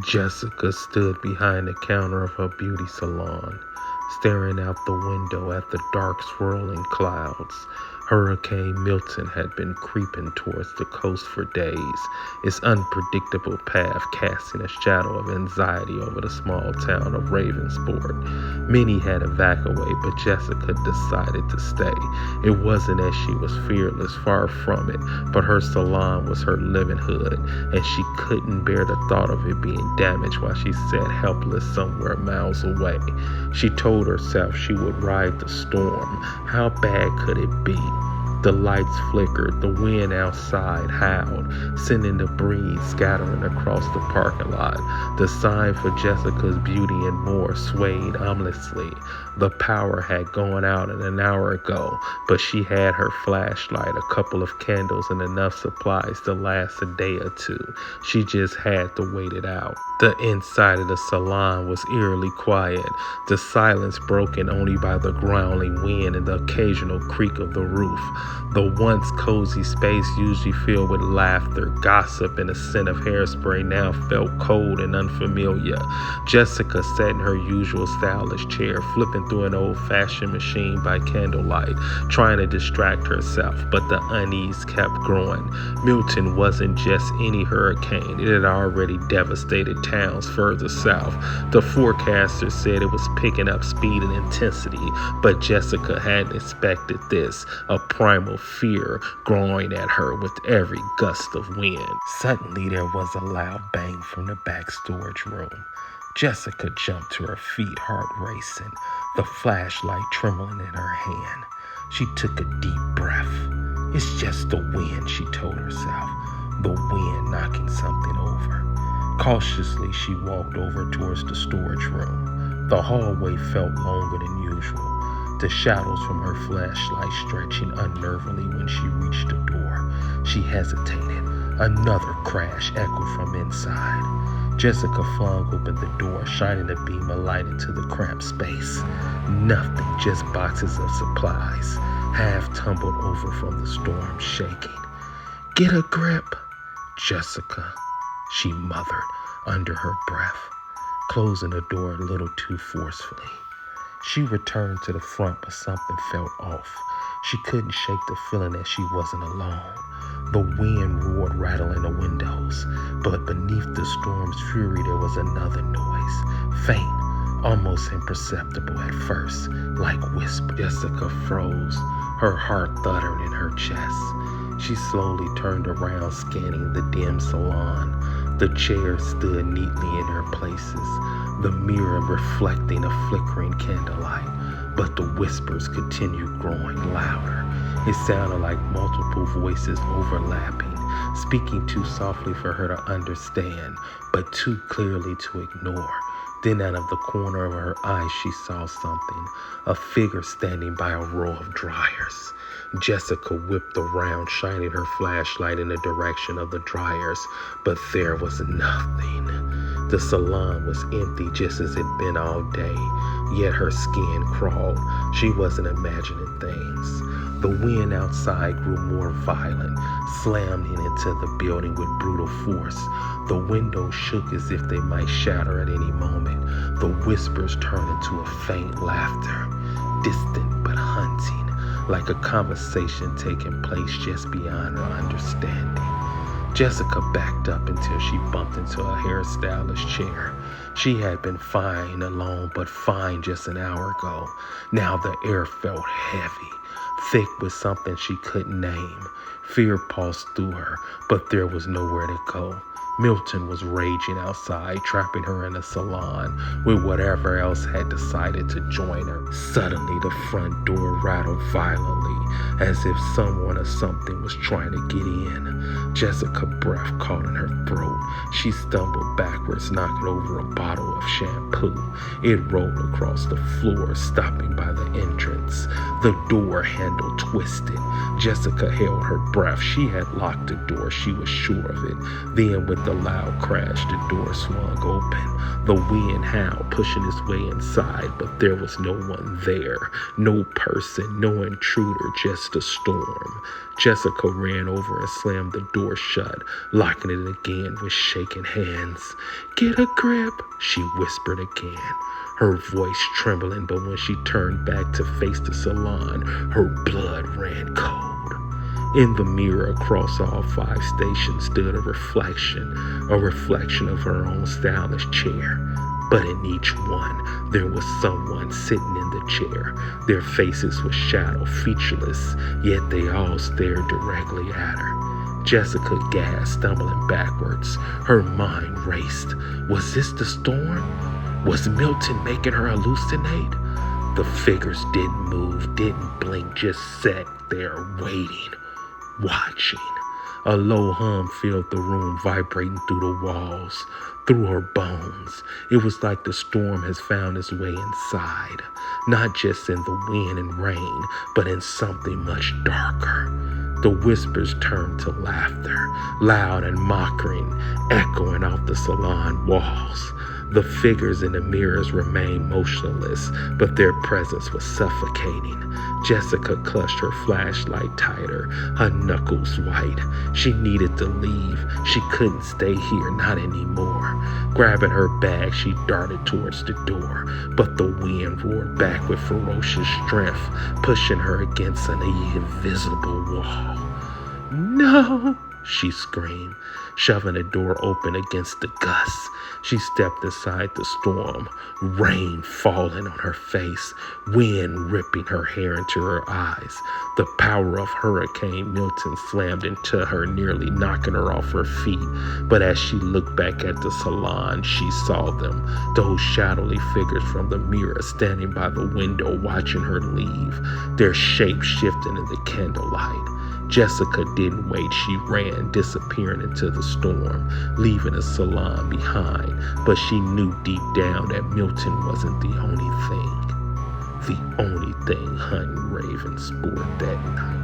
Jessica stood behind the counter of her beauty salon, staring out the window at the dark swirling clouds. Hurricane Milton had been creeping towards the coast for days, its unpredictable path casting a shadow of anxiety over the small town of Ravensport. Many had evacuated, but Jessica decided to stay. It wasn't that she was fearless, far from it, but her salon was her livelihood, and she couldn't bear the thought of it being damaged while she sat helpless somewhere miles away. She told herself she would ride the storm. How bad could it be? The lights flickered, the wind outside howled, sending the breeze scattering across the parking lot. The sign for Jessica's Beauty and More swayed ominously. The power had gone out an hour ago, but she had her flashlight, a couple of candles, and enough supplies to last a day or two. She just had to wait it out. The inside of the salon was eerily quiet, the silence broken only by the growling wind and the occasional creak of the roof. The once cozy space, usually filled with laughter, gossip, and a scent of hairspray, now felt cold and unfamiliar. Jessica sat in her usual stylish chair, flipping through an old-fashioned machine by candlelight, trying to distract herself, but the unease kept growing. Milton wasn't just any hurricane. It had already devastated towns further south. The forecaster said it was picking up speed and intensity, but Jessica hadn't expected this, a primal fear growing at her with every gust of wind. Suddenly there was a loud bang from the back storage room. Jessica jumped to her feet, heart racing, the flashlight trembling in her hand. She took a deep breath. It's just the wind, she told herself, the wind knocking something over. Cautiously, she walked over towards the storage room. The hallway felt longer than usual, the shadows from her flashlight stretching unnervingly when she reached the door. She hesitated. Another crash echoed from inside. Jessica flung open the door, shining a beam of light into the cramped space. Nothing, just boxes of supplies, half tumbled over from the storm, shaking. Get a grip, Jessica, she muttered under her breath, closing the door a little too forcefully. She returned to the front, but something felt off. She couldn't shake the feeling that she wasn't alone. The wind roared, rattling the windows, but beneath the storm's fury there was another noise, faint, almost imperceptible at first, like whisper. Jessica froze, her heart thudded in her chest. She slowly turned around, scanning the dim salon. The chairs stood neatly in their places, the mirror reflecting a flickering candlelight, but the whispers continued growing louder. It sounded like multiple voices overlapping, speaking too softly for her to understand, but too clearly to ignore. Then out of the corner of her eye, she saw something, a figure standing by a row of dryers. Jessica whipped around, shining her flashlight in the direction of the dryers, but there was nothing. The salon was empty, just as it'd been all day, yet her skin crawled. She wasn't imagining things. The wind outside grew more violent, slamming into the building with brutal force. The windows shook as if they might shatter at any moment. The whispers turned into a faint laughter, distant but haunting, like a conversation taking place just beyond her understanding. Jessica backed up until she bumped into a hairstylist chair. She had been fine alone, but fine just an hour ago. Now the air felt heavy, thick with something she couldn't name. Fear pulsed through her, but there was nowhere to go. Milton was raging outside, trapping her in a salon with whatever else had decided to join her. Suddenly, the front door rattled violently, as if someone or something was trying to get in. Jessica's breath caught in her throat. She stumbled backwards, knocking over a bottle of shampoo. It rolled across the floor, stopping by the entrance. The door handle twisted. Jessica held her breath. She had locked the door, she was sure of it. Then, with the loud crash, the door swung open. The wind howled, pushing its way inside, but there was no one there. No person, no intruder, just a storm. Jessica ran over and slammed the door shut, locking it again with shaking hands. "Get a grip," she whispered again, her voice trembling, but when she turned back to face the salon, her blood ran cold. In the mirror across all 5 stations stood a reflection of her own stylish chair. But in each one, there was someone sitting in the chair. Their faces were shadow, featureless, yet they all stared directly at her. Jessica gasped, stumbling backwards. Her mind raced. Was this the storm? Was Milton making her hallucinate? The figures didn't move, didn't blink, just sat there waiting, watching. A low hum filled the room, vibrating through the walls, through her bones. It was like the storm has found its way inside, not just in the wind and rain, but in something much darker. The whispers turned to laughter, loud and mocking, echoing off the salon walls. The figures in the mirrors remained motionless, but their presence was suffocating. Jessica clutched her flashlight tighter, her knuckles white. She needed to leave. She couldn't stay here, not anymore. Grabbing her bag, she darted towards the door, but the wind roared back with ferocious strength, pushing her against an invisible wall. "No!" she screamed, shoving the door open against the gusts. She stepped inside the storm, rain falling on her face, wind ripping her hair into her eyes. The power of Hurricane Milton slammed into her, nearly knocking her off her feet. But as she looked back at the salon, she saw them, those shadowy figures from the mirror standing by the window watching her leave, their shapes shifting in the candlelight. Jessica didn't wait. She ran, disappearing into the storm, leaving the salon behind. But she knew deep down that Milton wasn't the only thing hunting Raven sport that night.